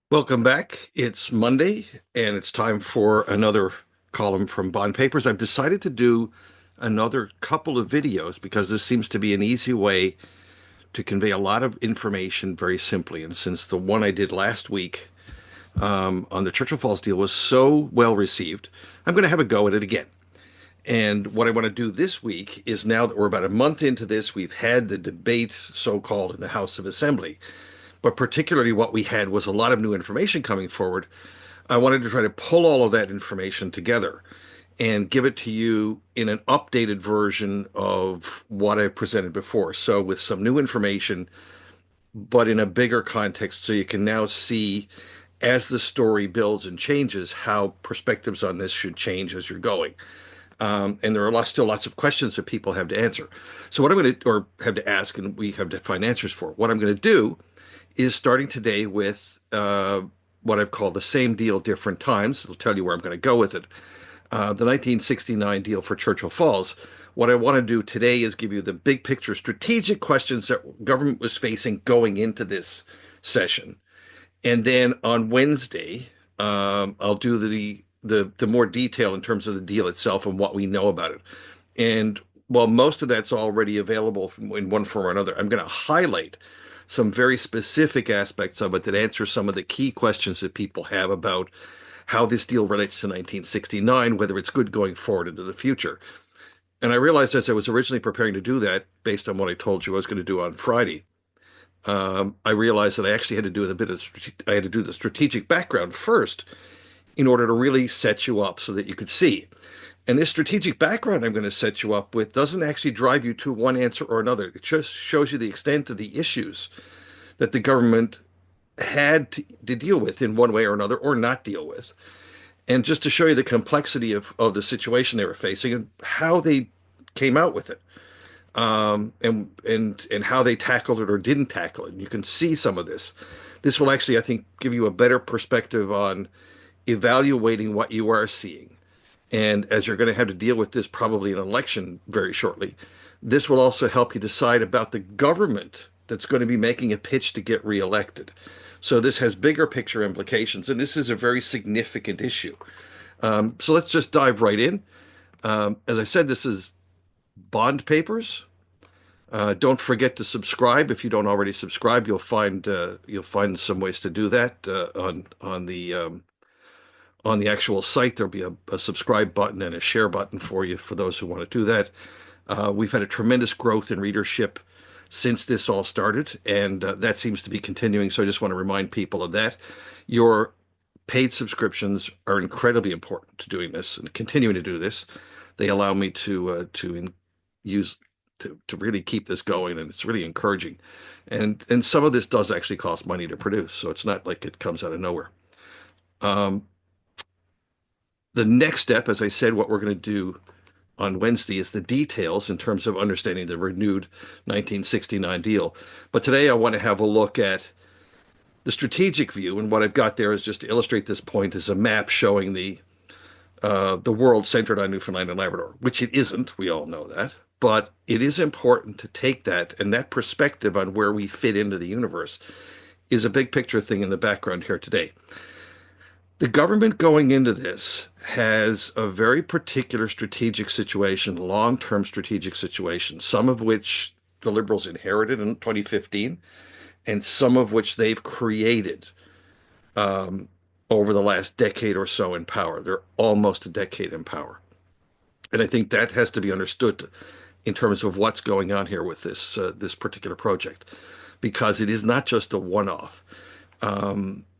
Welcome back. It's Monday, and it's time for another column from Bond Papers. I've decided to do another couple of videos because this seems to be an easy way to convey a lot of information very simply. And since the one I did last week on the Churchill Falls deal was so well received, I'm going to have a go at it again. And what I want to do this week is, now that we're about a month into this, we've had the debate, so-called, in the House of Assembly. But particularly what we had was a lot of new information coming forward. I wanted to try to pull all of that information together and give it to you in an updated version of what I've presented before. So with some new information, but in a bigger context, so you can now see as the story builds and changes how perspectives on this should change as you're going. And there are still lots of questions that people have to answer. So what I'm going to, or have to ask, and we have to find answers for. What I'm going to do is starting today with what I've called the same deal, different times. It'll tell you where I'm going to go with it. The 1969 deal for Churchill Falls. What I want to do today is give you the big picture strategic questions that government was facing going into this session. And then on Wednesday, I'll do the more detail in terms of the deal itself and what we know about it. And while most of that's already available in one form or another, I'm going to highlight some very specific aspects of it that answer some of the key questions that people have about how this deal relates to 1969, whether it's good going forward into the future. And I realized as I was originally preparing to do that, based on what I told you I was going to do on Friday, I realized that I actually had to do I had to do the strategic background first in order to really set you up so that you could see. And this strategic background I'm going to set you up with doesn't actually drive you to one answer or another. It just shows you the extent of the issues that the government had to deal with in one way or another, or not deal with. And just to show you the complexity of the situation they were facing and how they came out with it, and how they tackled it or didn't tackle it. And you can see some of this. This will actually, I think, give you a better perspective on evaluating what you are seeing. And as you're going to have to deal with this probably in an election very shortly, this will also help you decide about the government that's going to be making a pitch to get reelected. So this has bigger picture implications, and this is a very significant issue. So let's just dive right in. As I said, this is bond papers. Don't forget to subscribe if you don't already subscribe. You'll find some ways to do that on the actual site. There'll be a subscribe button and a share button for you for those who want to do that. We've had a tremendous growth in readership since this all started, and that seems to be continuing. So I just want to remind people of that. Your paid subscriptions are incredibly important to doing this and continuing to do this. They allow me use to really keep this going, and it's really encouraging. And some of this does actually cost money to produce, so it's not like it comes out of nowhere. Um, the next step, as I said, what we're going to do on Wednesday is the details in terms of understanding the renewed 1969 deal. But today I want to have a look at the strategic view, and what I've got there is, just to illustrate this point, is a map showing the world centered on Newfoundland and Labrador, which it isn't. We all know that. But it is important to take that, and that perspective on where we fit into the universe is a big picture thing in the background here today. The government going into this has a very particular strategic situation, long-term strategic situation, some of which the Liberals inherited in 2015, and some of which they've created over the last decade or so in power. They're almost a decade in power. And I think that has to be understood in terms of what's going on here with this particular project, because it is not just a one-off.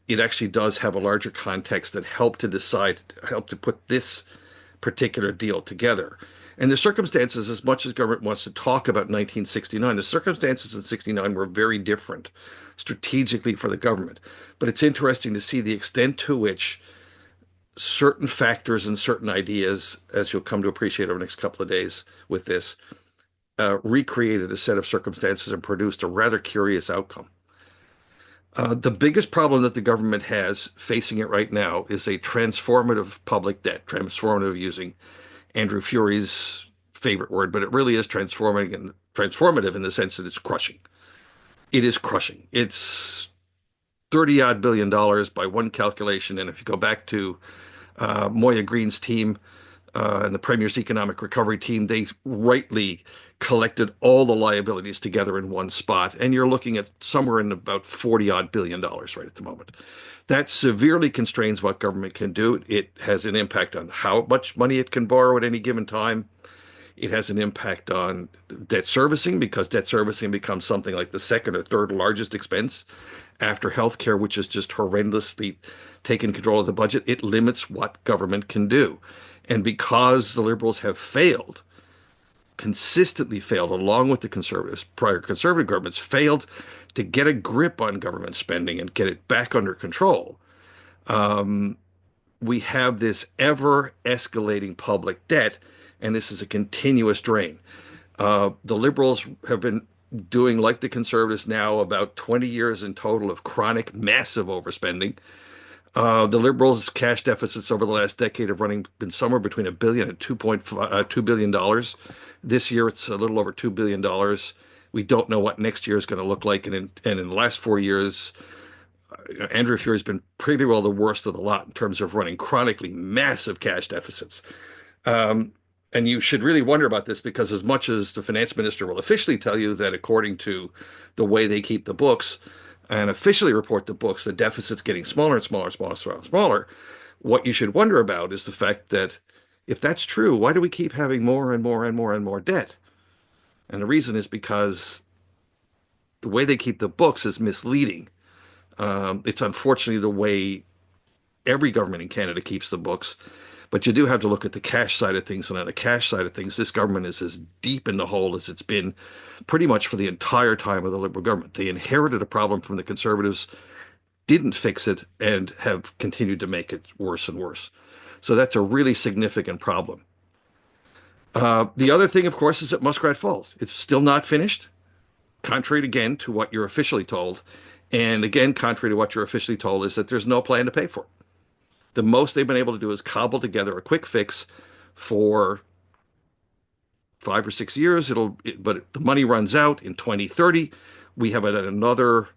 It actually does have a larger context that helped to put this particular deal together. And the circumstances, as much as government wants to talk about 1969, the circumstances in 69 were very different strategically for the government. But it's interesting to see the extent to which certain factors and certain ideas, as you'll come to appreciate over the next couple of days with this, recreated a set of circumstances and produced a rather curious outcome. The biggest problem that the government has facing it right now is a transformative public debt. Transformative, using Andrew Fury's favorite word, but it really is transformative in the sense that it's crushing. It is crushing. It's 30 odd billion dollars by one calculation. And if you go back to Moya Green's team and the Premier's Economic Recovery team, they rightly collected all the liabilities together in one spot. And you're looking at somewhere in about 40 odd billion dollars right at the moment. That severely constrains what government can do. It has an impact on how much money it can borrow at any given time. It has an impact on debt servicing because debt servicing becomes something like the second or third largest expense after healthcare, which is just horrendously taken control of the budget. It limits what government can do. And because the liberals have failed, consistently failed, along with the conservatives, prior conservative governments, failed to get a grip on government spending and get it back under control, we have this ever escalating public debt, and this is a continuous drain. The liberals have been doing, like the conservatives now, about 20 years in total of chronic, massive overspending. The liberals' cash deficits over the last decade have been somewhere between a billion and 2.5, $2 billion dollars. This year, it's a little over $2 billion dollars. We don't know what next year is going to look like. And in the last 4 years, Andrew Fury has been pretty well the worst of the lot in terms of running chronically massive cash deficits. Um, and you should really wonder about this because as much as the finance minister will officially tell you that according to the way they keep the books and officially report the books, the deficit's getting smaller and smaller, smaller, smaller, smaller. What you should wonder about is the fact that if that's true, why do we keep having more and more and more and more debt? And the reason is because the way they keep the books is misleading. It's unfortunately the way every government in Canada keeps the books. But you do have to look at the cash side of things. And on the cash side of things, this government is as deep in the hole as it's been pretty much for the entire time of the Liberal government. They inherited a problem from the Conservatives, didn't fix it, and have continued to make it worse and worse. So that's a really significant problem. The other thing, of course, is at Muskrat Falls. It's still not finished, contrary again to what you're officially told. And again, contrary to what you're officially told, is that there's no plan to pay for it. The most they've been able to do is cobble together a quick fix for 5 or 6 years. But the money runs out in 2030. We have another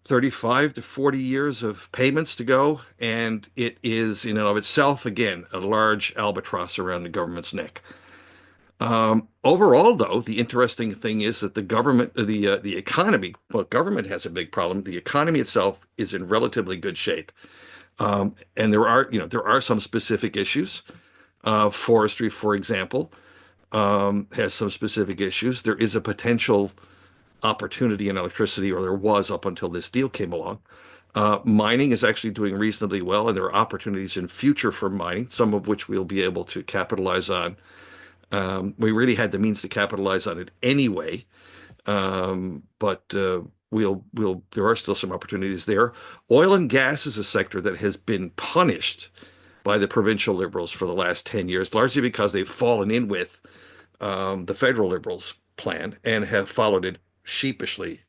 35 to 40 years of payments to go, and it is in and of itself, again, a large albatross around the government's neck. Overall, though, the interesting thing is that the government, the economy, well, government has a big problem. The economy itself is in relatively good shape. And there are some specific issues. Forestry, for example, has some specific issues. There is a potential opportunity in electricity, or there was up until this deal came along. Mining is actually doing reasonably well, and there are opportunities in future for mining, some of which we'll be able to capitalize on. We really had the means to capitalize on it anyway, but there are still some opportunities there. Oil and gas is a sector that has been punished by the provincial Liberals for the last 10 years, largely because they've fallen in with the federal Liberals' plan and have followed it sheepishly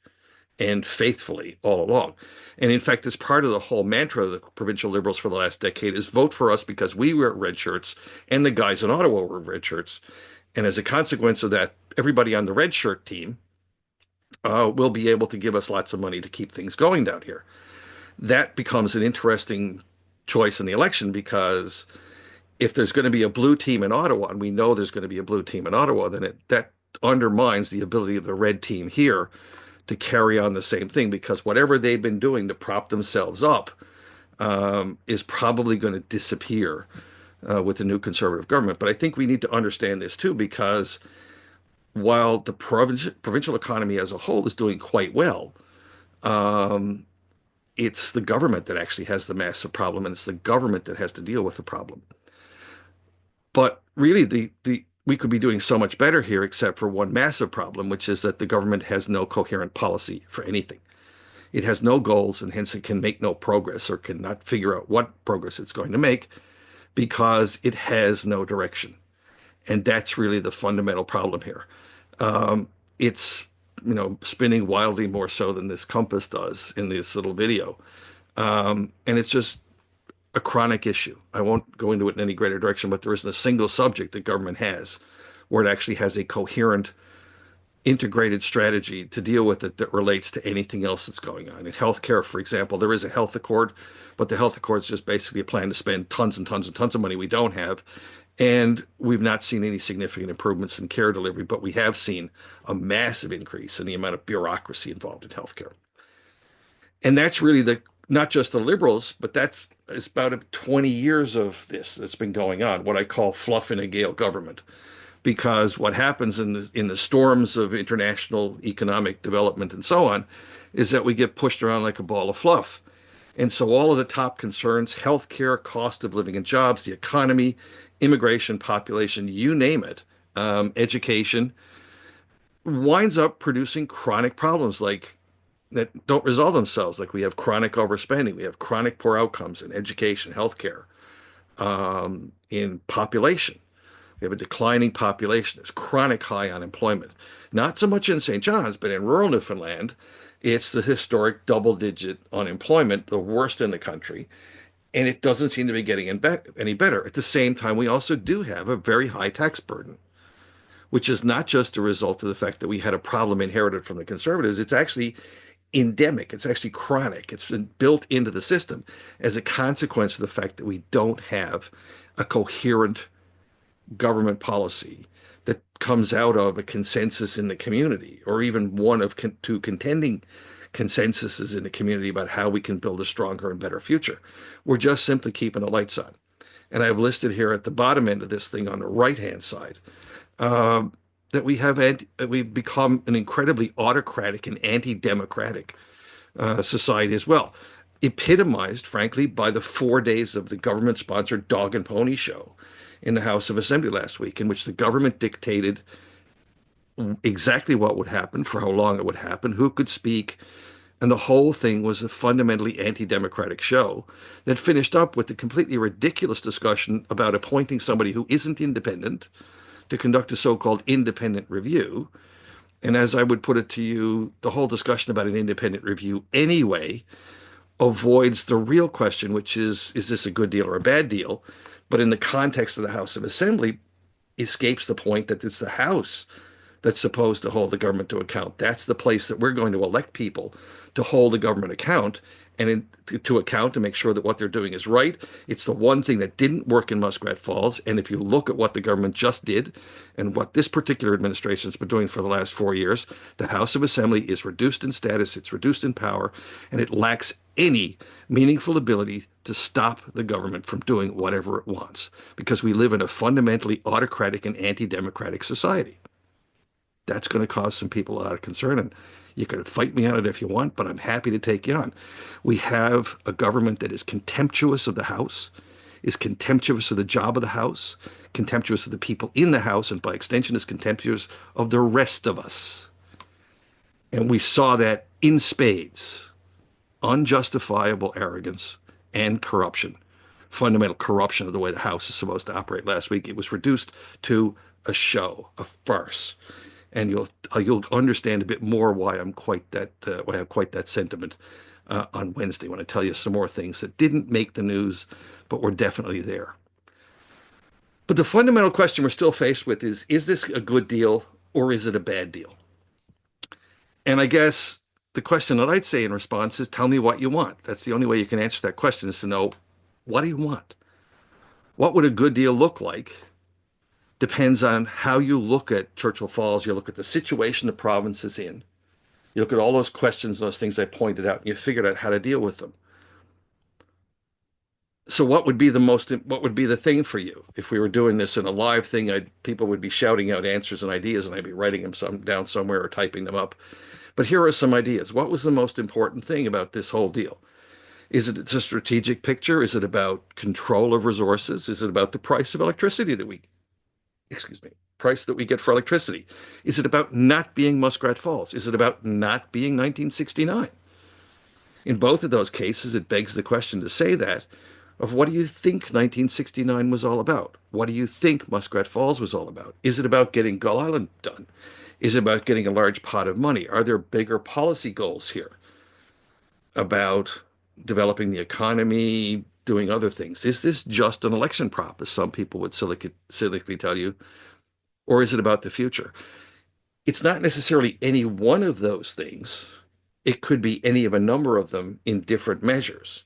and faithfully all along. And in fact, as part of the whole mantra of the provincial Liberals for the last decade is vote for us because we wear red shirts and the guys in Ottawa wear red shirts. And as a consequence of that, everybody on the red shirt team will be able to give us lots of money to keep things going down here. That becomes an interesting choice in the election because if there's going to be a blue team in Ottawa, and we know there's going to be a blue team in Ottawa, then that undermines the ability of the red team here to carry on the same thing because whatever they've been doing to prop themselves up is probably going to disappear with the new conservative government. But I think we need to understand this too because while the provincial economy as a whole is doing quite well, it's the government that actually has the massive problem, and it's the government that has to deal with the problem. But really, we could be doing so much better here, except for one massive problem, which is that the government has no coherent policy for anything. It has no goals, and hence it can make no progress or cannot figure out what progress it's going to make because it has no direction. And that's really the fundamental problem here. It's, spinning wildly more so than this compass does in this little video. And it's just a chronic issue. I won't go into it in any greater direction, but there isn't a single subject that government has where it actually has a coherent integrated strategy to deal with it that relates to anything else that's going on. In healthcare, for example, there is a health accord, but the health accord is just basically a plan to spend tons and tons and tons of money we don't have. And we've not seen any significant improvements in care delivery, but we have seen a massive increase in the amount of bureaucracy involved in healthcare. And that's really the not just the liberals, but that's it's about 20 years of this that's been going on, what I call fluff in a gale government. Because what happens in the storms of international economic development and so on is that we get pushed around like a ball of fluff. And so all of the top concerns, healthcare, cost of living and jobs, the economy, immigration, population, you name it, education, winds up producing chronic problems like that don't resolve themselves. Like we have chronic overspending, we have chronic poor outcomes in education, healthcare, in population. We have a declining population. There's chronic high unemployment. Not so much in St. John's, but in rural Newfoundland, it's the historic double-digit unemployment, the worst in the country, and it doesn't seem to be getting any better. At the same time, we also do have a very high tax burden, which is not just a result of the fact that we had a problem inherited from the Conservatives. It's actually endemic. It's actually chronic. It's been built into the system as a consequence of the fact that we don't have a coherent government policy that comes out of a consensus in the community, or even one of two contending consensuses in the community about how we can build a stronger and better future. We're just simply keeping the lights on. And I've listed here at the bottom end of this thing on the right-hand side uh, that we've become an incredibly autocratic and anti-democratic society as well, epitomized, frankly, by the 4 days of the government-sponsored dog and pony show in the House of Assembly last week, in which the government dictated exactly what would happen, for how long it would happen, who could speak, and the whole thing was a fundamentally anti-democratic show that finished up with the completely ridiculous discussion about appointing somebody who isn't independent to conduct a so-called independent review. And as I would put it to you, the whole discussion about an independent review anyway avoids the real question, which is this a good deal or a bad deal? But in the context of the House of Assembly, escapes the point that it's the House that's supposed to hold the government to account. That's the place that we're going to elect people to hold the government account and to account to make sure that what they're doing is right. It's the one thing that didn't work in Muskrat Falls. And if you look at what the government just did and what this particular administration has been doing for the last 4 years, the House of Assembly is reduced in status, it's reduced in power, and it lacks any meaningful ability to stop the government from doing whatever it wants because we live in a fundamentally autocratic and anti-democratic society. That's going to cause some people a lot of concern. And you can fight me on it if you want, but I'm happy to take you on. We have a government that is contemptuous of the House, is contemptuous of the job of the House, contemptuous of the people in the House, and by extension is contemptuous of the rest of us. And we saw that in spades. Unjustifiable arrogance and corruption, fundamental corruption of the way the House is supposed to operate last week. It was reduced to a show, a farce. And you'll understand a bit more why why I have quite that sentiment on Wednesday when I tell you some more things that didn't make the news, but were definitely there. But the fundamental question we're still faced with is this a good deal or is it a bad deal? And I guess the question that I'd say in response is tell me what you want. That's the only way you can answer that question is to know what do you want? What would a good deal look like? Depends on how you look at Churchill Falls. You look at the situation the province is in. You look at all those questions, those things I pointed out, and you figured out how to deal with them. So what would be the thing for you? If we were doing this in a live thing, people would be shouting out answers and ideas, and I'd be writing them down somewhere or typing them up. But here are some ideas. What was the most important thing about this whole deal? Is it a strategic picture? Is it about control of resources? Is it about the price of electricity price that we get for electricity? Is it about not being Muskrat Falls? Is it about not being 1969? In both of those cases, it begs the question to say that of what do you think 1969 was all about? What do you think Muskrat Falls was all about? Is it about getting Gull Island done? Is it about getting a large pot of money? Are there bigger policy goals here about developing the economy, doing other things? Is this just an election prop, as some people would cynically tell you, or is it about the future? It's not necessarily any one of those things. It could be any of a number of them in different measures.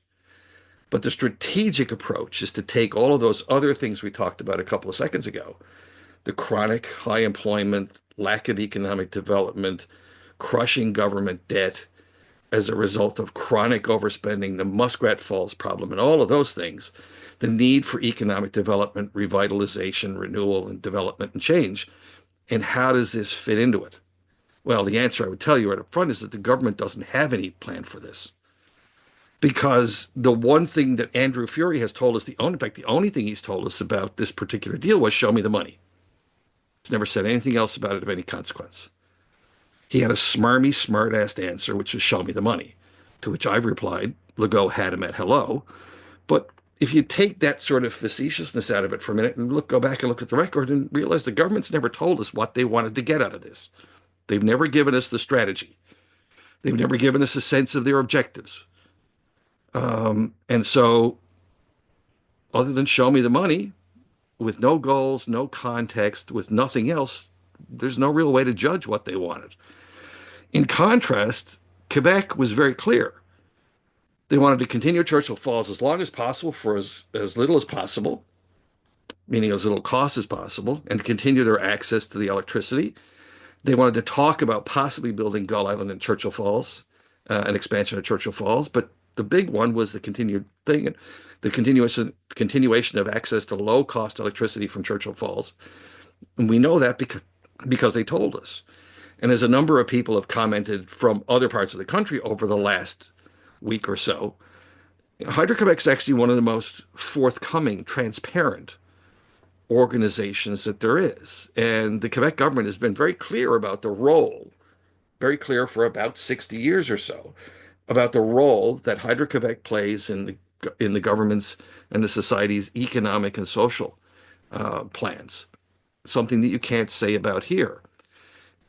But the strategic approach is to take all of those other things we talked about a couple of seconds ago, the chronic high employment, lack of economic development, crushing government debt as a result of chronic overspending, the Muskrat Falls problem, and all of those things, the need for economic development, revitalization, renewal, and development and change. And how does this fit into it? Well, the answer I would tell you right up front is that the government doesn't have any plan for this. Because the one thing that Andrew Fury has told us, in fact, the only thing he's told us about this particular deal was show me the money. He's never said anything else about it of any consequence. He had a smarmy, smart-assed answer, which was show me the money, to which I've replied, Legault had him at hello. But if you take that sort of facetiousness out of it for a minute and go back and look at the record and realize the government's never told us what they wanted to get out of this. They've never given us the strategy. They've never given us a sense of their objectives. And so, other than show me the money, with no goals, no context, with nothing else, there's no real way to judge what they wanted. In contrast, Quebec was very clear. They wanted to continue Churchill Falls as long as possible for as little as possible, meaning as little cost as possible, and continue their access to the electricity. They wanted to talk about possibly building Gull Island and Churchill Falls, an expansion of Churchill Falls, but the big one was the continued thing, the continuation of access to low-cost electricity from Churchill Falls. And we know that because they told us. And as a number of people have commented from other parts of the country over the last week or so, Hydro-Quebec is actually one of the most forthcoming, transparent organizations that there is. And the Quebec government has been very clear about the role, very clear for about 60 years or so, about the role that Hydro-Quebec plays in the government's and the society's economic and social plans. Something that you can't say about here.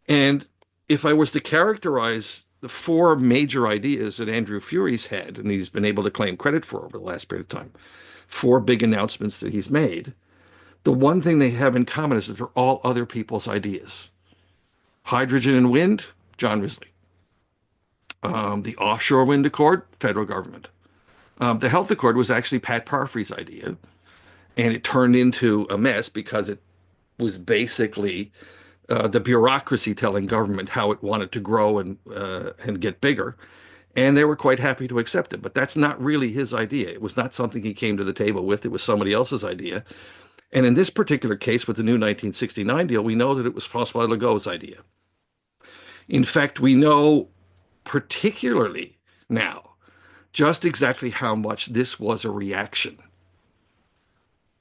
And if I was to characterize the four major ideas that Andrew Fury's had, and he's been able to claim credit for over the last period of time, four big announcements that he's made, the one thing they have in common is that they're all other people's ideas. Hydrogen and wind, John Risley. The offshore wind accord, federal government. The health accord was actually Pat Parfrey's idea, and it turned into a mess because it was basically the bureaucracy telling government how it wanted to grow and get bigger. And they were quite happy to accept it. But that's not really his idea. It was not something he came to the table with. It was somebody else's idea. And in this particular case, with the new 1969 deal, we know that it was Francois Legault's idea. In fact, we know particularly now just exactly how much this was a reaction.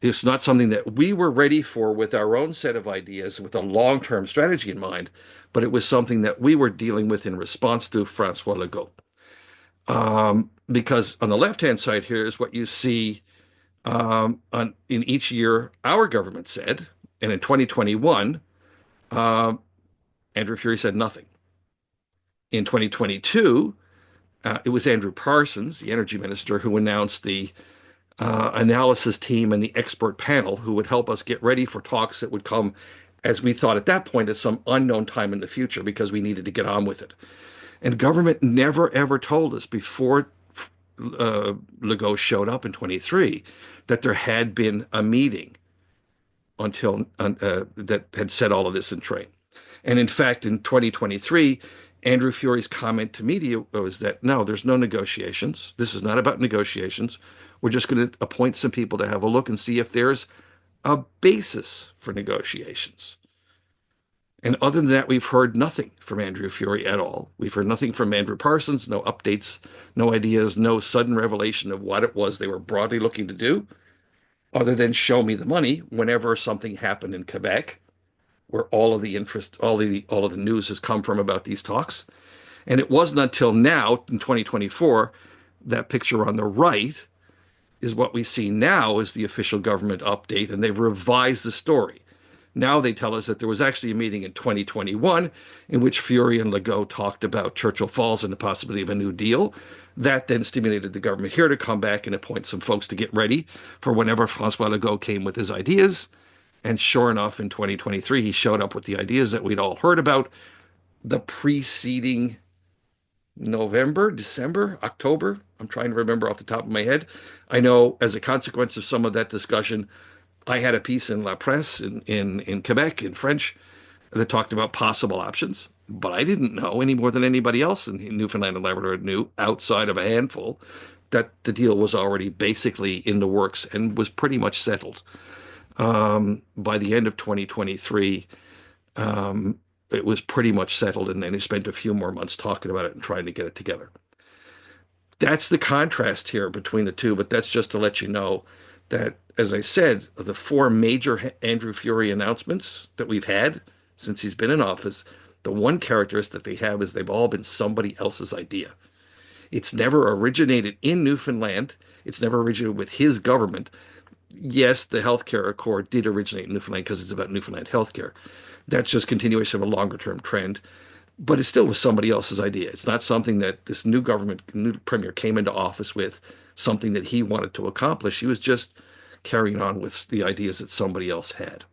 It's not something that we were ready for with our own set of ideas, with a long-term strategy in mind, but it was something that we were dealing with in response to Francois Legault. Because on the left-hand side here is what you see in each year our government said, and in 2021, Andrew Fury said nothing. In 2022, it was Andrew Parsons, the energy minister, who announced the analysis team and the expert panel who would help us get ready for talks that would come, as we thought at that point, at some unknown time in the future because we needed to get on with it. And government never, ever told us before Legault showed up in 23 that there had been a meeting until that had set all of this in train. And in fact, in 2023, Andrew Fury's comment to media was that, no, there's no negotiations. This is not about negotiations. We're just going to appoint some people to have a look and see if there's a basis for negotiations. And other than that, we've heard nothing from Andrew Fury at all. We've heard nothing from Andrew Parsons, no updates, no ideas, no sudden revelation of what it was they were broadly looking to do, other than show me the money whenever something happened in Quebec, where all of the interest, all of the news has come from about these talks. And it wasn't until now, in 2024, that picture on the right is what we see now as the official government update, and they've revised the story. Now they tell us that there was actually a meeting in 2021 in which Fury and Legault talked about Churchill Falls and the possibility of a new deal. That then stimulated the government here to come back and appoint some folks to get ready for whenever Francois Legault came with his ideas. And sure enough, in 2023, he showed up with the ideas that we'd all heard about the preceding November, December, October. I'm trying to remember off the top of my head. I know as a consequence of some of that discussion, I had a piece in La Presse in Quebec in French that talked about possible options, but I didn't know any more than anybody else in Newfoundland and Labrador knew, outside of a handful, that the deal was already basically in the works and was pretty much settled. By the end of 2023, it was pretty much settled, and then he spent a few more months talking about it and trying to get it together. That's the contrast here between the two, but that's just to let you know that, as I said, of the four major Andrew Furey announcements that we've had since he's been in office, the one characteristic they have is they've all been somebody else's idea. It's never originated in Newfoundland. It's never originated with his government. Yes, the healthcare accord did originate in Newfoundland because it's about Newfoundland healthcare. That's just continuation of a longer term trend, but it still was somebody else's idea. It's not something that this new government, new premier came into office with, something that he wanted to accomplish. He was just carrying on with the ideas that somebody else had.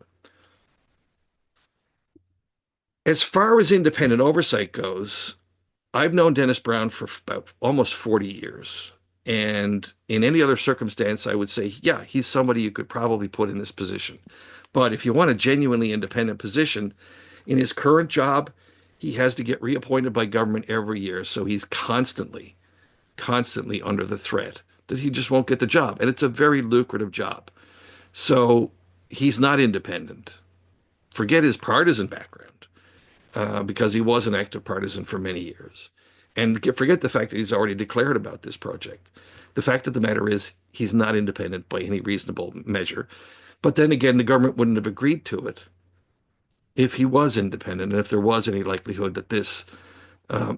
As far as independent oversight goes, I've known Dennis Brown for about almost 40 years. And in any other circumstance, I would say, yeah, he's somebody you could probably put in this position. But if you want a genuinely independent position, in his current job, he has to get reappointed by government every year. So he's constantly under the threat that he just won't get the job. And it's a very lucrative job. So he's not independent. Forget his partisan background, because he was an active partisan for many years. And forget the fact that he's already declared about this project. The fact of the matter is, he's not independent by any reasonable measure. But then again, the government wouldn't have agreed to it if he was independent, and if there was any likelihood that this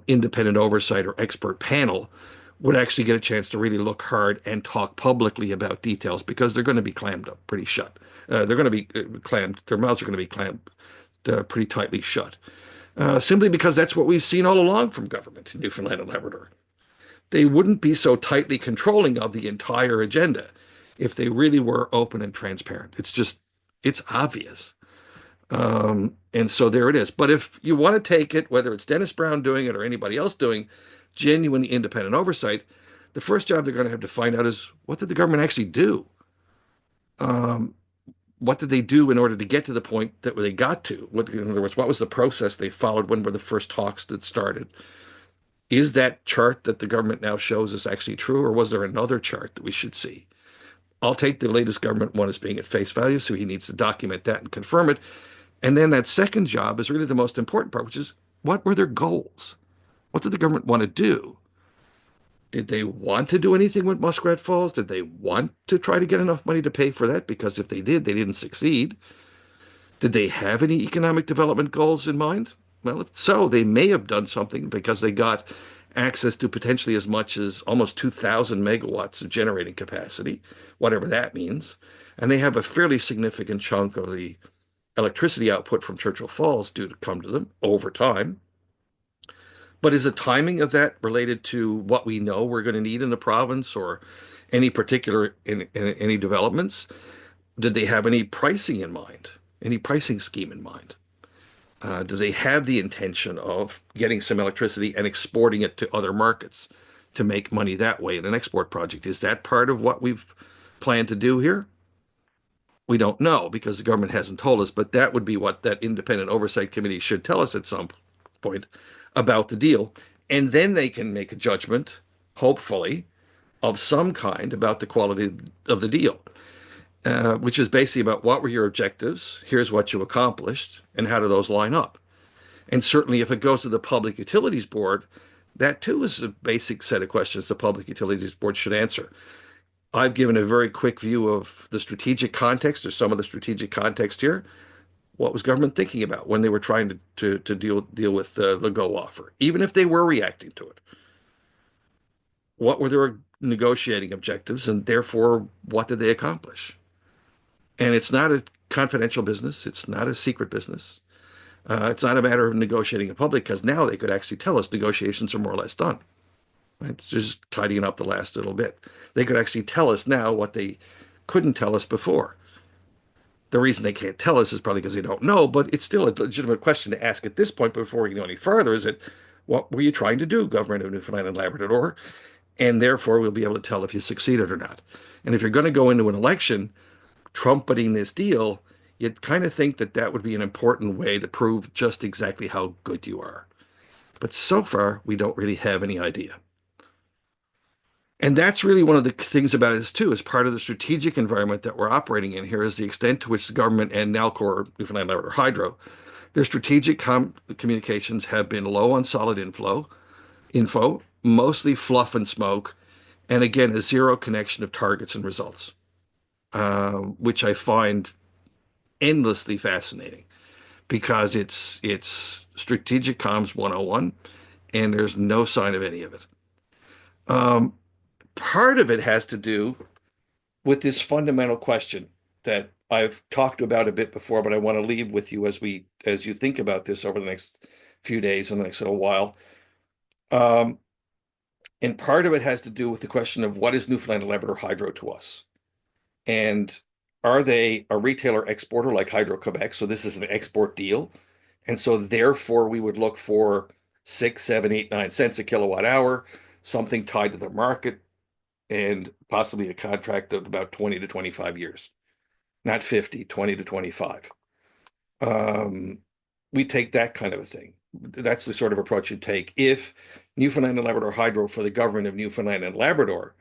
independent oversight or expert panel would actually get a chance to really look hard and talk publicly about details, because they're going to be clammed up pretty shut. They're going to be clammed, their mouths are going to be clammed pretty tightly shut. Simply because that's what we've seen all along from government in Newfoundland and Labrador. They wouldn't be so tightly controlling of the entire agenda if they really were open and transparent. It's obvious. And so there it is. But if you want to take it, whether it's Dennis Brown doing it or anybody else doing genuine independent oversight, the first job they're going to have to find out is, what did the government actually do? What did they do in order to get to the point that they got to? In other words, what was the process they followed? When were the first talks that started? Is that chart that the government now shows us actually true, or was there another chart that we should see? I'll take the latest government one as being at face value, so he needs to document that and confirm it. And then that second job is really the most important part, which is, what were their goals? What did the government want to do? Did they want to do anything with Muskrat Falls? Did they want to try to get enough money to pay for that? Because if they did, they didn't succeed. Did they have any economic development goals in mind? Well, if so, they may have done something, because they got access to potentially as much as almost 2,000 megawatts of generating capacity, whatever that means. And they have a fairly significant chunk of the electricity output from Churchill Falls due to come to them over time. But is the timing of that related to what we know we're going to need in the province, or any particular in any developments? Did they have any pricing in mind? Any pricing scheme in mind? Do they have the intention of getting some electricity and exporting it to other markets to make money that way in an export project? Is that part of what we've planned to do here? We don't know, because the government hasn't told us, but that would be what that independent oversight committee should tell us at some point about the deal. And then they can make a judgment, hopefully, of some kind about the quality of the deal, which is basically about, what were your objectives? Here's what you accomplished, and how do those line up? And certainly if it goes to the Public Utilities Board, that too is a basic set of questions the Public Utilities Board should answer. I've given a very quick view of the strategic context, or some of the strategic context here. What was government thinking about when they were trying to deal with the Legault offer, even if they were reacting to it? What were their negotiating objectives, and therefore what did they accomplish? And it's not a confidential business. It's not a secret business. It's not a matter of negotiating in public, because now they could actually tell us negotiations are more or less done. It's just tidying up the last little bit. They could actually tell us now what they couldn't tell us before. The reason they can't tell us is probably because they don't know, but it's still a legitimate question to ask at this point before we go any further. Is it, what were you trying to do, Government of Newfoundland and Labrador? And therefore, we'll be able to tell if you succeeded or not. And if you're going to go into an election trumpeting this deal, you'd kind of think that that would be an important way to prove just exactly how good you are. But so far, we don't really have any idea. And that's really one of the things about this too, is part of the strategic environment that we're operating in here is the extent to which the government and Nalcor, Newfoundland Labrador Hydro, their strategic communications have been low on solid info, mostly fluff and smoke, and again, a zero connection of targets and results, which I find endlessly fascinating because it's strategic comms 101, and there's no sign of any of it. Um, Part of it has to do with this fundamental question that I've talked about a bit before, but I want to leave with you as you think about this over the next few days and the next little while. Um, and part of it has to do with the question of what is Newfoundland and Labrador Hydro to us? And are they a retailer exporter like Hydro-Quebec? So this is an export deal. And so therefore we would look for 6, 7, 8, 9 cents a kilowatt hour, something tied to the market, and possibly a contract of about 20 to 25 years, not 50, 20 to 25. Um, we take that kind of a thing. That's the sort of approach you take. If Newfoundland and Labrador Hydro for the government of Newfoundland and Labrador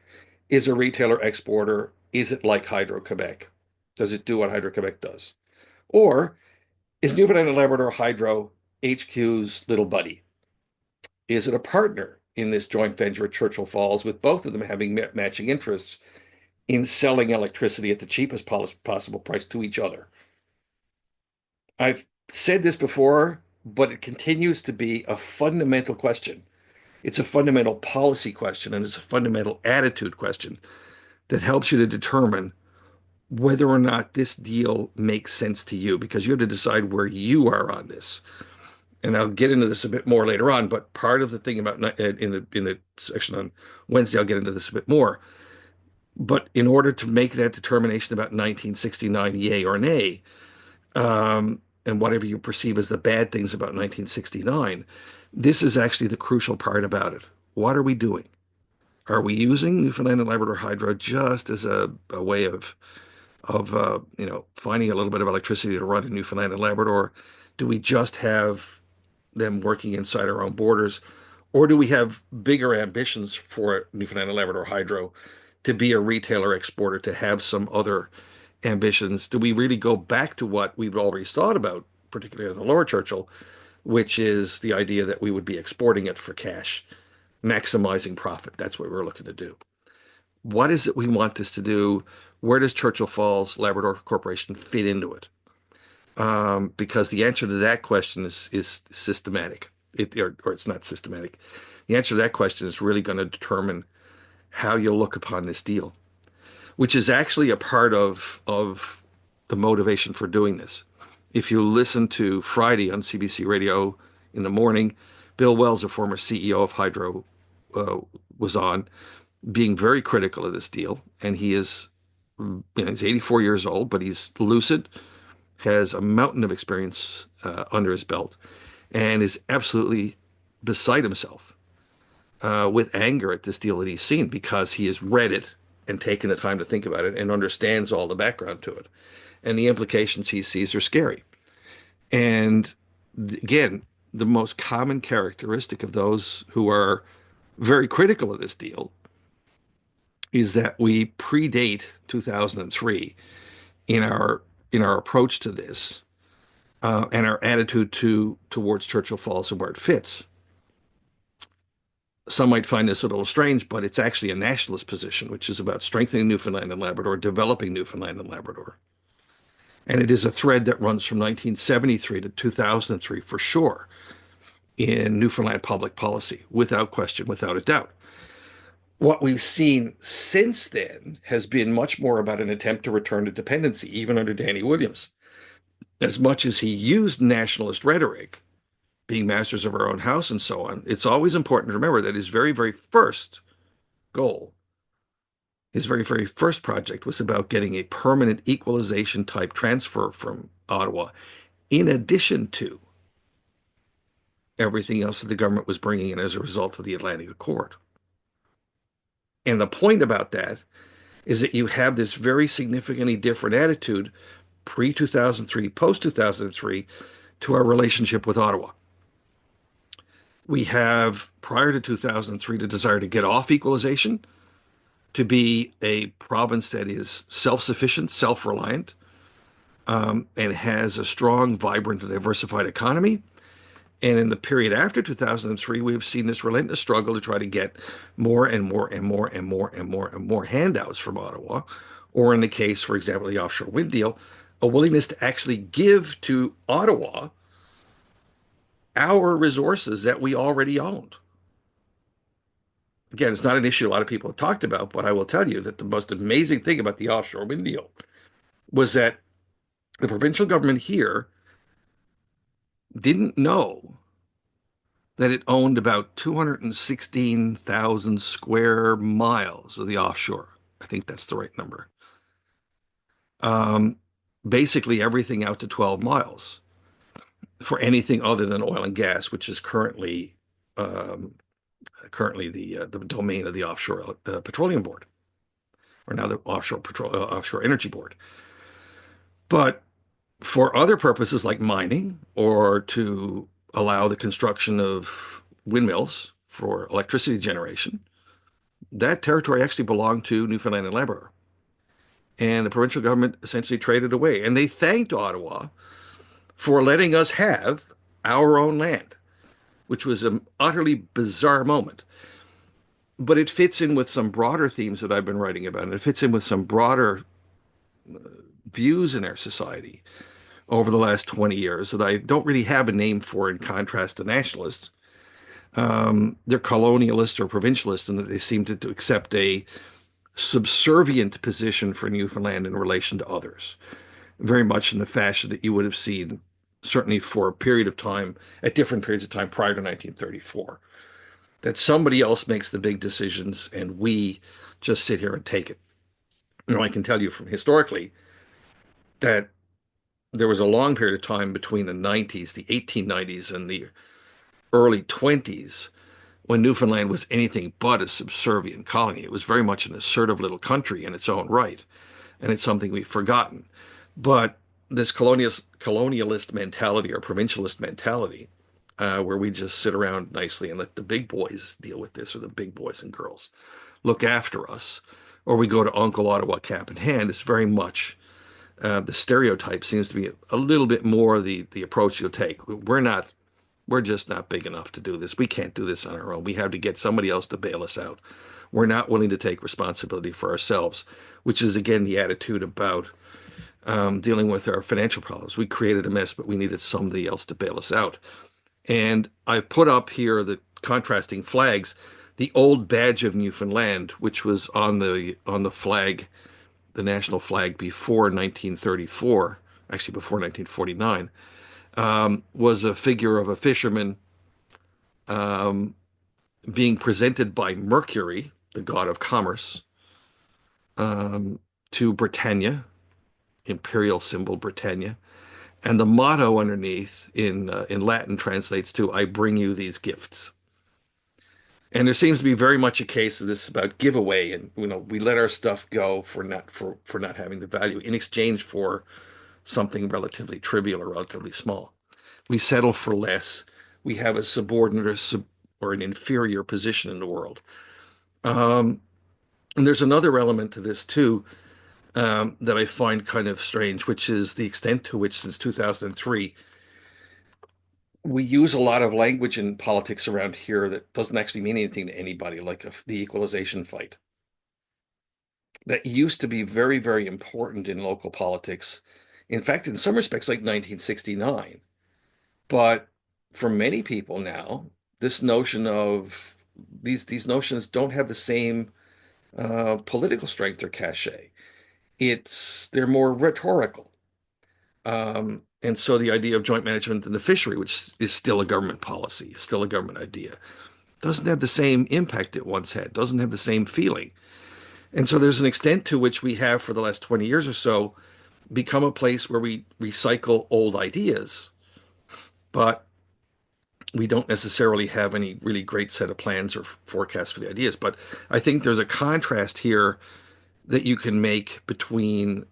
is a retailer exporter, is it like Hydro-Quebec? Does it do what Hydro-Quebec does? Or is Newfoundland and Labrador Hydro HQ's little buddy? Is it a partner in this joint venture at Churchill Falls with both of them having matching interests in selling electricity at the cheapest possible price to each other? I've said this before, but it continues to be a fundamental question. It's a fundamental policy question and it's a fundamental attitude question that helps you to determine whether or not this deal makes sense to you because you have to decide where you are on this. And I'll get into this a bit more later on, but part of the thing about in the section on Wednesday, I'll get into this a bit more. But in order to make that determination about 1969, yay or nay, and whatever you perceive as the bad things about 1969, this is actually the crucial part about it. What are we doing? Are we using Newfoundland and Labrador Hydro just as a way of finding a little bit of electricity to run in Newfoundland and Labrador? Do we just have them working inside our own borders, or do we have bigger ambitions for Newfoundland and Labrador Hydro to be a retailer exporter, to have some other ambitions? Do we really go back to what we've always thought about, particularly in the Lower Churchill, which is the idea that we would be exporting it for cash, maximizing profit? That's what we're looking to do. What is it we want this to do? Where does Churchill Falls Labrador Corporation fit into it? Because the answer to that question is systematic. Or it's not systematic. The answer to that question is really going to determine how you look upon this deal, which is actually a part of the motivation for doing this. If you listen to Friday on CBC Radio in the morning, Bill Wells, a former CEO of Hydro, uh, was on, being very critical of this deal, and he's 84 years old, but he's lucid, has a mountain of experience under his belt, and is absolutely beside himself with anger at this deal that he's seen because he has read it and taken the time to think about it and understands all the background to it. And the implications he sees are scary. And again, the most common characteristic of those who are very critical of this deal is that we predate 2003 in our approach to this and our attitude towards Churchill Falls and where it fits. Some might find this a little strange, but it's actually a nationalist position, which is about strengthening Newfoundland and Labrador, developing Newfoundland and Labrador. And it is a thread that runs from 1973 to 2003 for sure in Newfoundland public policy, without question, without a doubt. What we've seen since then has been much more about an attempt to return to dependency, even under Danny Williams. As much as he used nationalist rhetoric, being masters of our own house and so on, it's always important to remember that his very, very first goal His very, very first project was about getting a permanent equalization type transfer from Ottawa, in addition to everything else that the government was bringing in as a result of the Atlantic Accord. And the point about that is that you have this very significantly different attitude pre 2003, post 2003 to our relationship with Ottawa. We have, prior to 2003, the desire to get off equalization, to be a province that is self sufficient, self reliant, and has a strong, vibrant, and diversified economy. And in the period after 2003, we have seen this relentless struggle to try to get more and more and more and more and more and more handouts from Ottawa, or in the case, for example, the offshore wind deal, a willingness to actually give to Ottawa our resources that we already owned. Again, it's not an issue a lot of people have talked about, but I will tell you that the most amazing thing about the offshore wind deal was that the provincial government here didn't know that it owned about 216,000 square miles of the offshore. I think that's the right number. Um, Basically everything out to 12 miles for anything other than oil and gas, which is um, currently the domain of the offshore petroleum board, or now the offshore energy board. But for other purposes like mining or to allow the construction of windmills for electricity generation, that territory actually belonged to Newfoundland and Labrador. And the provincial government essentially traded away. And they thanked Ottawa for letting us have our own land, which was an utterly bizarre moment. But it fits in with some broader themes that I've been writing about, and it fits in with some broader views in our society over the last 20 years that I don't really have a name for in contrast to nationalists. They're colonialists or provincialists, and that they seem to accept a subservient position for Newfoundland in relation to others, very much in the fashion that you would have seen, certainly for a period of time, at different periods of time prior to 1934, that somebody else makes the big decisions and we just sit here and take it. I can tell you from historically that there was a long period of time between the 90s, the 1890s, and the early 20s when Newfoundland was anything but a subservient colony. It was very much an assertive little country in its own right, and it's something we've forgotten. But this colonialist mentality or provincialist mentality, where we just sit around nicely and let the big boys deal with this, or the big boys and girls look after us, or we go to Uncle Ottawa cap in hand, is very much the stereotype seems to be a little bit more the approach you'll take. We're just not big enough to do this. We can't do this on our own. We have to get somebody else to bail us out. We're not willing to take responsibility for ourselves, which is again the attitude about dealing with our financial problems. We created a mess, but we needed somebody else to bail us out. And I've put up here the contrasting flags, the old badge of Newfoundland, which was on the flag, the national flag before 1934, actually before 1949, was a figure of a fisherman um, being presented by Mercury, the god of commerce, to Britannia, imperial symbol Britannia, and the motto underneath in Latin translates to "I bring you these gifts." And there seems to be very much a case of this about giveaway, and we let our stuff go for not having the value in exchange for something relatively trivial or relatively small. We settle for less. We have a subordinate or an inferior position in the world. Um, and there's another element to this too, that I find kind of strange, which is the extent to which, since 2003, we use a lot of language in politics around here that doesn't actually mean anything to anybody, like the equalization fight. That used to be very, very important in local politics. In fact, in some respects, like 1969. But for many people now, this notion of these notions don't have the same political strength or cachet. They're more rhetorical. And so the idea of joint management in the fishery, which is still a government policy, is still a government idea, doesn't have the same impact it once had, doesn't have the same feeling. And so there's an extent to which we have, for the last 20 years or so, become a place where we recycle old ideas, but we don't necessarily have any really great set of plans or forecasts for the ideas. But I think there's a contrast here that you can make between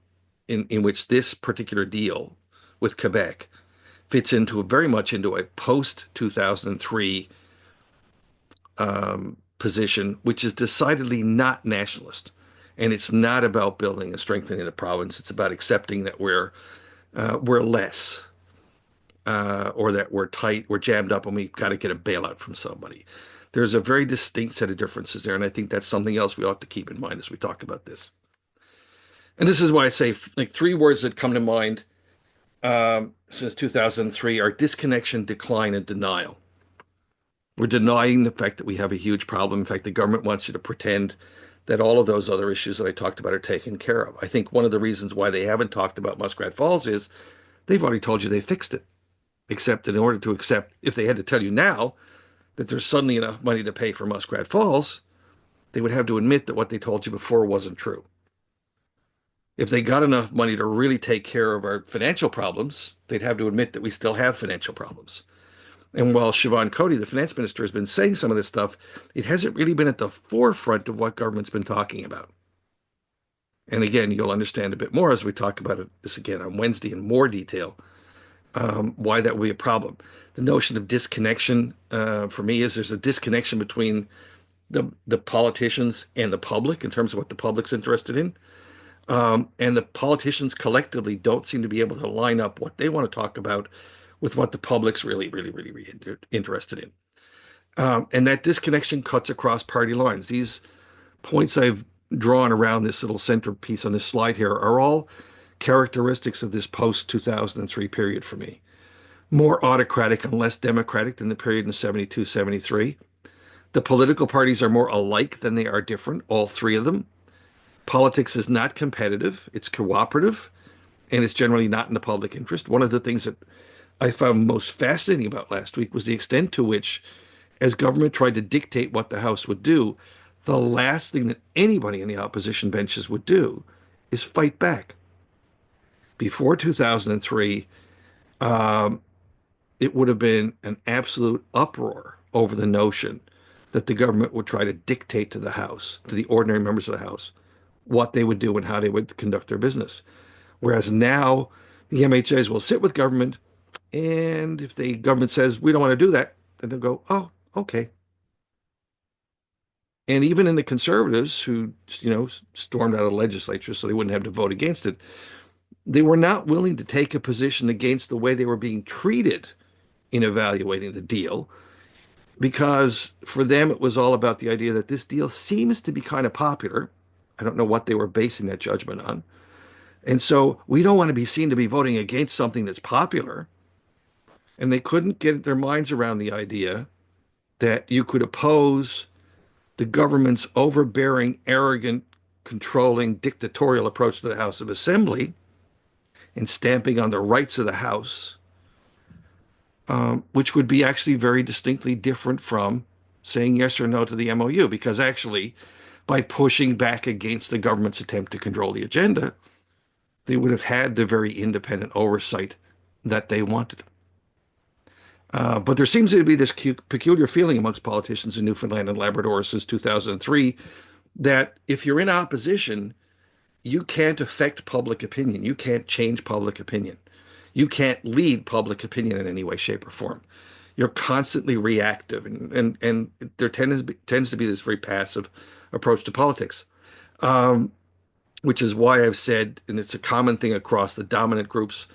in which this particular deal with Quebec fits into very much into a post 2003 position, which is decidedly not nationalist. And it's not about building and strengthening the province. It's about accepting that we're less, or that we're tight, we're jammed up, and we've got to get a bailout from somebody. There's a very distinct set of differences there, and I think that's something else we ought to keep in mind as we talk about this. And this is why I say, like, three words that come to mind since 2003 are disconnection, decline, and denial. We're denying the fact that we have a huge problem. In fact, the government wants you to pretend that all of those other issues that I talked about are taken care of. I think one of the reasons why they haven't talked about Muskrat Falls is they've already told you they fixed it. Except in order to accept, if they had to tell you now that there's suddenly enough money to pay for Muskrat Falls, they would have to admit that what they told you before wasn't true. If they got enough money to really take care of our financial problems, they'd have to admit that we still have financial problems. And while Siobhan Cody, the finance minister, has been saying some of this stuff, it hasn't really been at the forefront of what government's been talking about. And again, you'll understand a bit more as we talk about this again on Wednesday in more detail, why that will be a problem. The notion of disconnection, for me, is there's a disconnection between the politicians and the public in terms of what the public's interested in. And the politicians collectively don't seem to be able to line up what they want to talk about with what the public's really, really, really, really interested in. And that disconnection cuts across party lines. These points I've drawn around this little centerpiece on this slide here are all characteristics of this post 2003 period for me. More autocratic and less democratic than the period in 72, 73. The political parties are more alike than they are different, all three of them. Politics is not competitive, it's cooperative, and it's generally not in the public interest. One of the things that I found most fascinating about last week was the extent to which, as government tried to dictate what the House would do, the last thing that anybody in the opposition benches would do is fight back. Before 2003, it would have been an absolute uproar over the notion that the government would try to dictate to the House, to the ordinary members of the House, what they would do and how they would conduct their business. Whereas now the MHAs will sit with government, and if the government says we don't want to do that, then they'll go, oh, okay. And even in the conservatives who, stormed out of the legislature so they wouldn't have to vote against it, they were not willing to take a position against the way they were being treated in evaluating the deal, because for them it was all about the idea that this deal seems to be kind of popular. I don't know what they were basing that judgment on. And so we don't want to be seen to be voting against something that's popular. And they couldn't get their minds around the idea that you could oppose the government's overbearing, arrogant, controlling, dictatorial approach to the House of Assembly and stamping on the rights of the House, which would be actually very distinctly different from saying yes or no to the MOU, because actually, by pushing back against the government's attempt to control the agenda, they would have had the very independent oversight that they wanted. But there seems to be this peculiar feeling amongst politicians in Newfoundland and Labrador since 2003 that if you're in opposition, you can't affect public opinion. You can't change public opinion. You can't lead public opinion in any way, shape, or form. You're constantly reactive, and there tends to be this very passive approach to politics, which is why I've said, and it's a common thing across the dominant groups,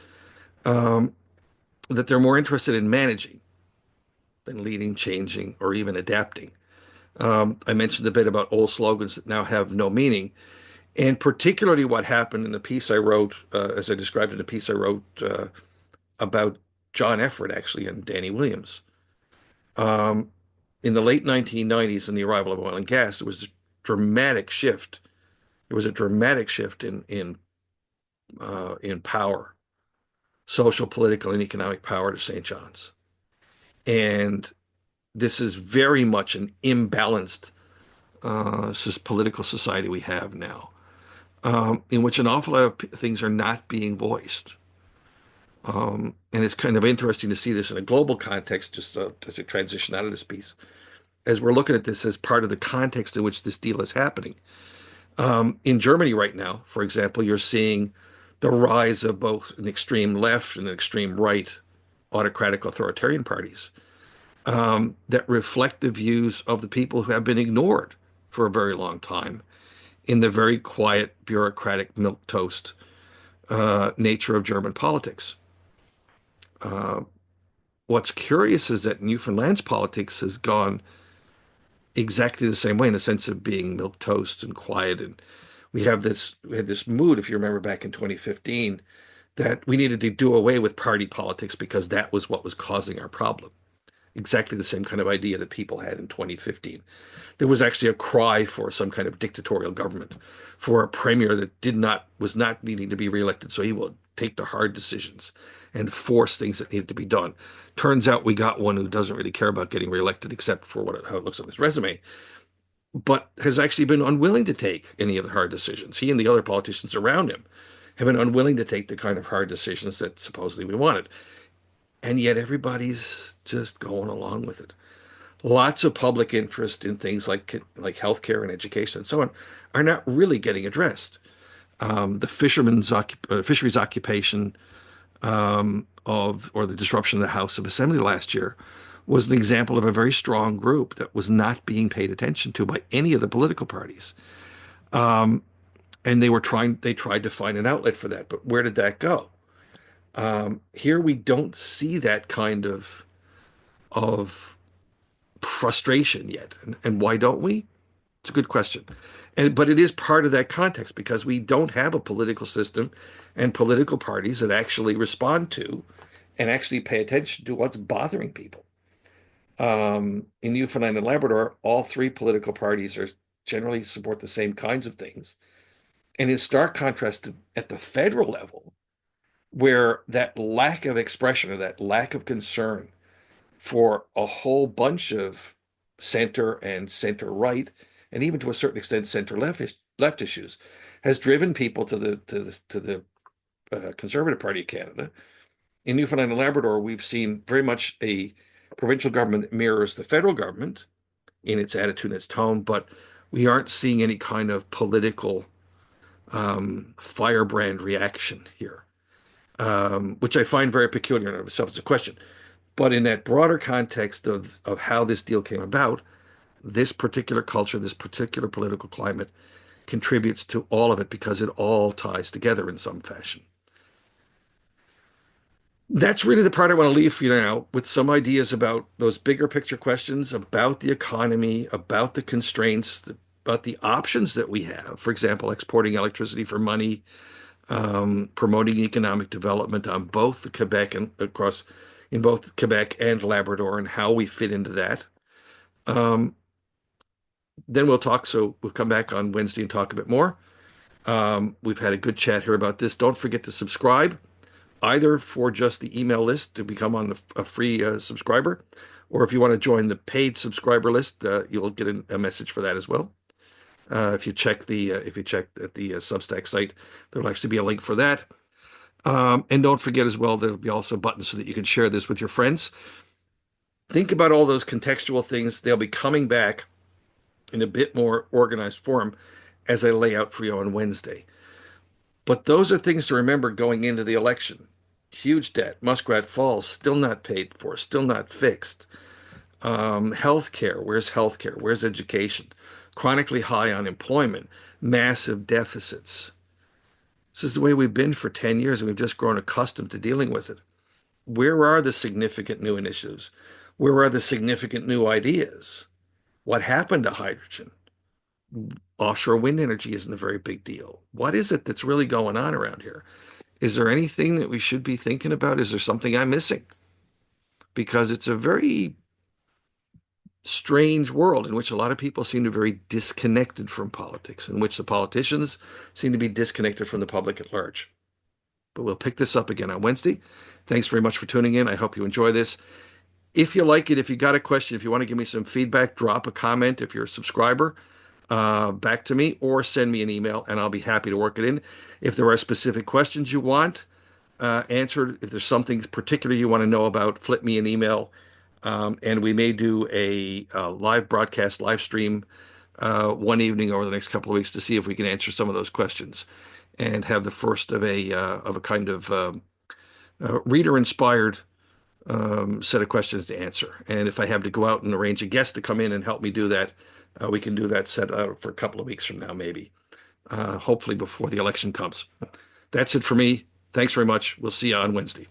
that they're more interested in managing than leading, changing, or even adapting. I mentioned a bit about old slogans that now have no meaning, and particularly what happened in the piece I wrote, as I described in the piece I wrote about John Efford, actually, and Danny Williams. In the late 1990s, in the arrival of oil and gas, there was a dramatic shift. There was a dramatic shift in power, social, political, and economic power to St. John's. And this is very much an imbalanced political society we have now, in which an awful lot of things are not being voiced. And it's kind of interesting to see this in a global context, just as a transition out of this piece, as we're looking at this as part of the context in which this deal is happening. In Germany right now, for example, you're seeing the rise of both an extreme left and an extreme right autocratic authoritarian parties that reflect the views of the people who have been ignored for a very long time in the very quiet, bureaucratic, milquetoast nature of German politics. What's curious is that Newfoundland's politics has gone exactly the same way in the sense of being milquetoast and quiet. And we had this mood, if you remember back in 2015, that we needed to do away with party politics because that was what was causing our problem. Exactly the same kind of idea that people had in 2015. There was actually a cry for some kind of dictatorial government, for a premier that was not needing to be reelected, so he will take the hard decisions and force things that needed to be done. Turns out we got one who doesn't really care about getting reelected except for how it looks on his resume, but has actually been unwilling to take any of the hard decisions. He and the other politicians around him have been unwilling to take the kind of hard decisions that supposedly we wanted. And yet everybody's just going along with it. Lots of public interest in things like healthcare and education and so on are not really getting addressed. The fisheries occupation or the disruption of the House of Assembly last year was an example of a very strong group that was not being paid attention to by any of the political parties. And they tried to find an outlet for that, but where did that go? Here we don't see that kind of frustration yet. And why don't we? It's a good question. But it is part of that context because we don't have a political system and political parties that actually respond to and actually pay attention to what's bothering people. In Newfoundland and Labrador, all three political parties are generally support the same kinds of things. And in stark contrast at the federal level, where that lack of expression or that lack of concern for a whole bunch of center and center right, and even to a certain extent center left issues, has driven people to the Conservative Party of Canada. In Newfoundland and Labrador, we've seen very much a provincial government that mirrors the federal government in its attitude and its tone, but we aren't seeing any kind of political firebrand reaction here, which I find very peculiar in and of itself as a question. But in that broader context of how this deal came about, this particular culture, this particular political climate contributes to all of it because it all ties together in some fashion. That's really the part I want to leave for you now with some ideas about those bigger picture questions about the economy, about the constraints, about the options that we have. For example, exporting electricity for money, promoting economic development on both the Quebec and across in both Quebec and Labrador and how we fit into that. Um, then we'll talk. So we'll come back on Wednesday and talk a bit more. We've had a good chat here about this. Don't forget to subscribe, either for just the email list to become on a free subscriber, or if you want to join the paid subscriber list, you'll get a message for that as well. If you check at the Substack site, there'll actually be a link for that. And don't forget as well, there'll be also buttons so that you can share this with your friends. Think about all those contextual things. They'll be coming back in a bit more organized form as I lay out for you on Wednesday. But those are things to remember going into the election. Huge debt, Muskrat Falls, still not paid for, still not fixed. Healthcare, where's healthcare? Where's education? Chronically high unemployment, massive deficits. This is the way we've been for 10 years, and we've just grown accustomed to dealing with it. Where are the significant new initiatives? Where are the significant new ideas? What happened to hydrogen? Offshore wind energy isn't a very big deal. What is it that's really going on around here? Is there anything that we should be thinking about? Is there something I'm missing? Because it's a very strange world in which a lot of people seem to be very disconnected from politics, in which the politicians seem to be disconnected from the public at large. But we'll pick this up again on Wednesday. Thanks very much for tuning in. I hope you enjoy this. If you like it, if you got a question, if you want to give me some feedback, drop a comment if you're a subscriber. back to me or send me an email, and I'll be happy to work it in. If there are specific questions you want answered, if there's something particular you want to know about, flip me an email, and we may do a live broadcast, live stream one evening over the next couple of weeks to see if we can answer some of those questions and have the first of a kind of reader-inspired set of questions to answer. And if I have to go out and arrange a guest to come in and help me do that, we can do that set for a couple of weeks from now, maybe, hopefully before the election comes. That's it for me. Thanks very much. We'll see you on Wednesday.